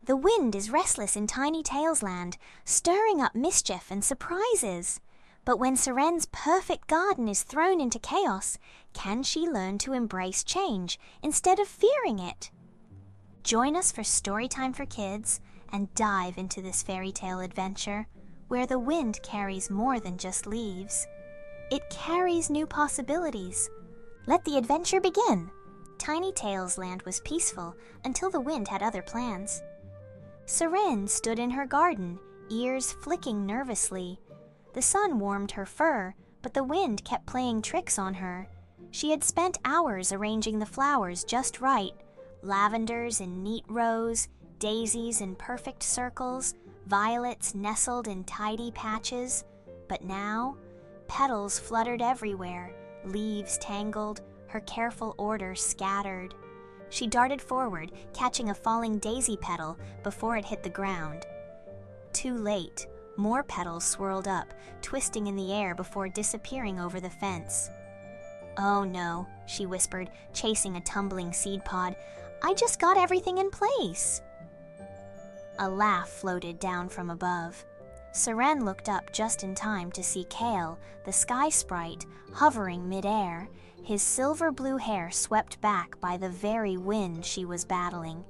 The wind is restless in Tiny Tales Land, stirring up mischief and surprises. But when Seren's perfect garden is thrown into chaos, can she learn to embrace change instead of fearing it? Join us for Storytime for Kids and dive into this fairy tale adventure where the wind carries more than just leaves. It carries new possibilities. Let the adventure begin. Tiny Tales Land was peaceful until the wind had other plans. Seren stood in her garden, ears flicking nervously. The sun warmed her fur, but the wind kept playing tricks on her. She had spent hours arranging the flowers just right. Lavenders in neat rows, daisies in perfect circles, violets nestled in tidy patches. But now, petals fluttered everywhere, leaves tangled, her careful order scattered. She darted forward, catching a falling daisy petal before it hit the ground. Too late, more petals swirled up, twisting in the air before disappearing over the fence. "Oh no," she whispered, chasing a tumbling seed pod. "I just got everything in place." A laugh floated down from above. Seren looked up just in time to see Kale, the sky sprite, hovering midair, his silver blue hair swept back by the very wind she was battling.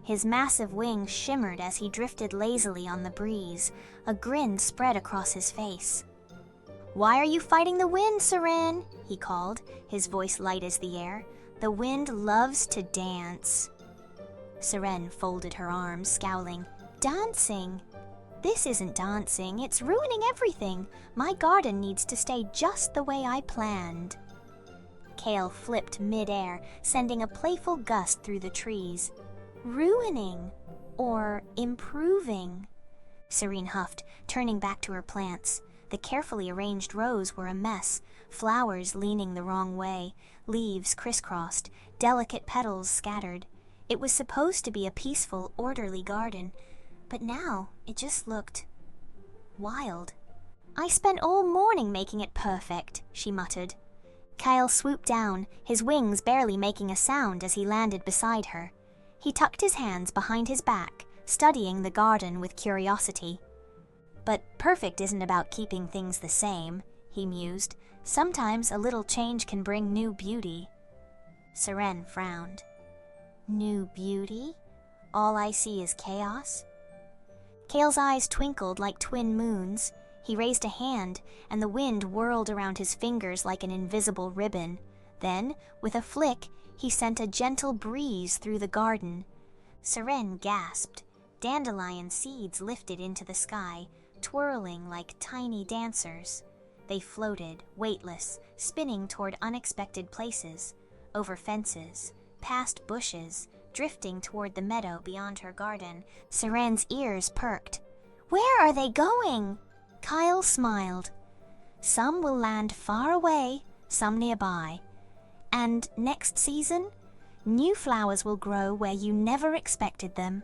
His massive wings shimmered as he drifted lazily on the breeze. A grin spread across his face. "Why are you fighting the wind, Seren?" he called, his voice light as the air. "The wind loves to dance." Seren folded her arms, scowling. "Dancing? This isn't dancing, it's ruining everything. My garden needs to stay just the way I planned." Kale flipped midair, sending a playful gust through the trees. "Ruining or improving?" Seren huffed, turning back to her plants. The carefully arranged rows were a mess, flowers leaning the wrong way, leaves crisscrossed, delicate petals scattered. It was supposed to be a peaceful, orderly garden, but now it just looked wild. "I spent all morning making it perfect," she muttered. Kyle swooped down, his wings barely making a sound as he landed beside her. He tucked his hands behind his back, studying the garden with curiosity. "But perfect isn't about keeping things the same," he mused. "Sometimes a little change can bring new beauty." Seren frowned. "New beauty? All I see is chaos?" Kale's eyes twinkled like twin moons. He raised a hand, and the wind whirled around his fingers like an invisible ribbon. Then, with a flick, he sent a gentle breeze through the garden. Seren gasped. Dandelion seeds lifted into the sky, twirling like tiny dancers. They floated, weightless, spinning toward unexpected places, over fences, past bushes, drifting toward the meadow beyond her garden. Seren's ears perked. "Where are they going?" Kyle smiled. "Some will land far away, some nearby. And next season, new flowers will grow where you never expected them."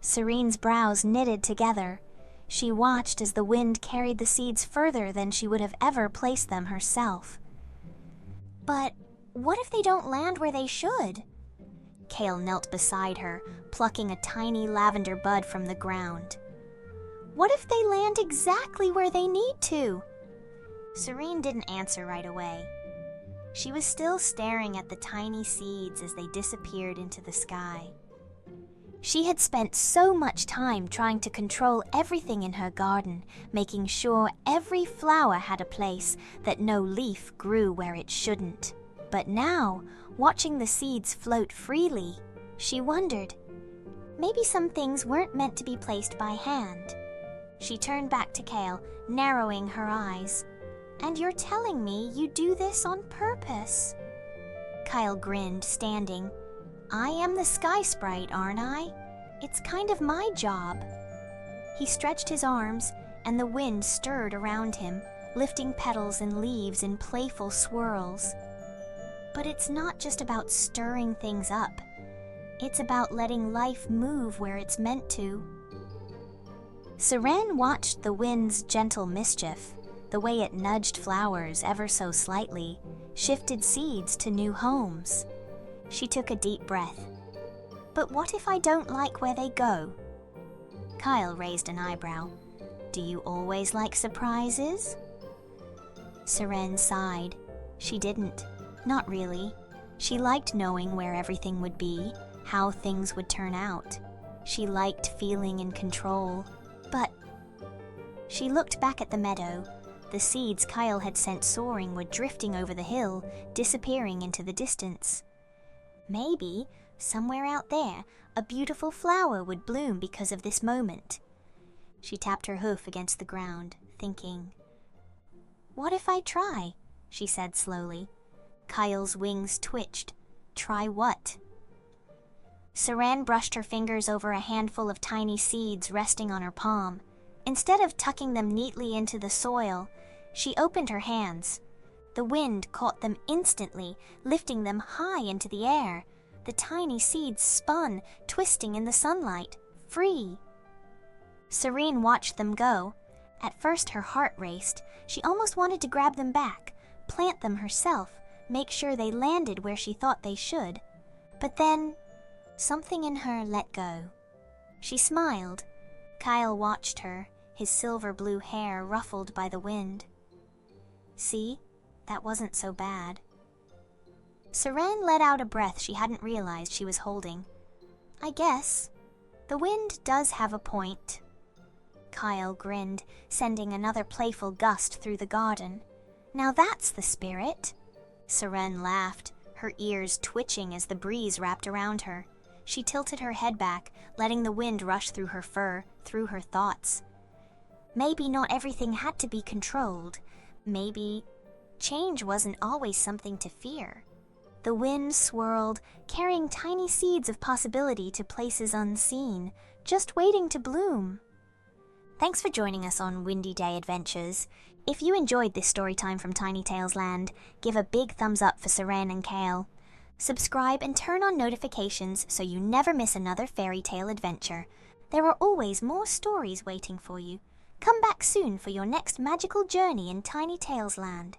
Seren's brows knitted together. She watched as the wind carried the seeds further than she would have ever placed them herself. "But what if they don't land where they should?" Kale knelt beside her, plucking a tiny lavender bud from the ground. "What if they land exactly where they need to?" Seren didn't answer right away. She was still staring at the tiny seeds as they disappeared into the sky. She had spent so much time trying to control everything in her garden, making sure every flower had a place, that no leaf grew where it shouldn't. But now, watching the seeds float freely, she wondered, maybe some things weren't meant to be placed by hand. She turned back to Kale, narrowing her eyes. "And you're telling me you do this on purpose?" Kyle grinned, standing. "I am the sky sprite, aren't I? It's kind of my job." He stretched his arms, and the wind stirred around him, lifting petals and leaves in playful swirls. But it's not just about stirring things up. It's about letting life move where it's meant to. Seren watched the wind's gentle mischief, the way it nudged flowers ever so slightly, shifted seeds to new homes. She took a deep breath. But what if I don't like where they go? Kyle raised an eyebrow. Do you always like surprises? Seren sighed. She didn't. Not really. She liked knowing where everything would be, how things would turn out. She liked feeling in control. But she looked back at the meadow. The seeds Kyle had sent soaring were drifting over the hill, disappearing into the distance. Maybe, somewhere out there, a beautiful flower would bloom because of this moment. She tapped her hoof against the ground, thinking. What if I try? She said slowly. Kyle's wings twitched. Try what? Seren brushed her fingers over a handful of tiny seeds resting on her palm. Instead of tucking them neatly into the soil, she opened her hands. The wind caught them instantly, lifting them high into the air. The tiny seeds spun, twisting in the sunlight, free. Seren watched them go. At first her heart raced. She almost wanted to grab them back, plant them herself, make sure they landed where she thought they should. But then, something in her let go. She smiled. Kyle watched her, his silver blue hair ruffled by the wind. See, that wasn't so bad. Seren let out a breath she hadn't realized she was holding. I guess. The wind does have a point. Kyle grinned, sending another playful gust through the garden. Now that's the spirit. Seren laughed, her ears twitching as the breeze wrapped around her. She tilted her head back, letting the wind rush through her fur, through her thoughts. Maybe not everything had to be controlled. Maybe change wasn't always something to fear. The wind swirled, carrying tiny seeds of possibility to places unseen, just waiting to bloom. Thanks for joining us on Windy Day Adventures. If you enjoyed this story time from Tiny Tales Land, give a big thumbs up for Seren and Kale. Subscribe and turn on notifications so you never miss another fairy tale adventure. There are always more stories waiting for you. Come back soon for your next magical journey in Tiny Tales Land.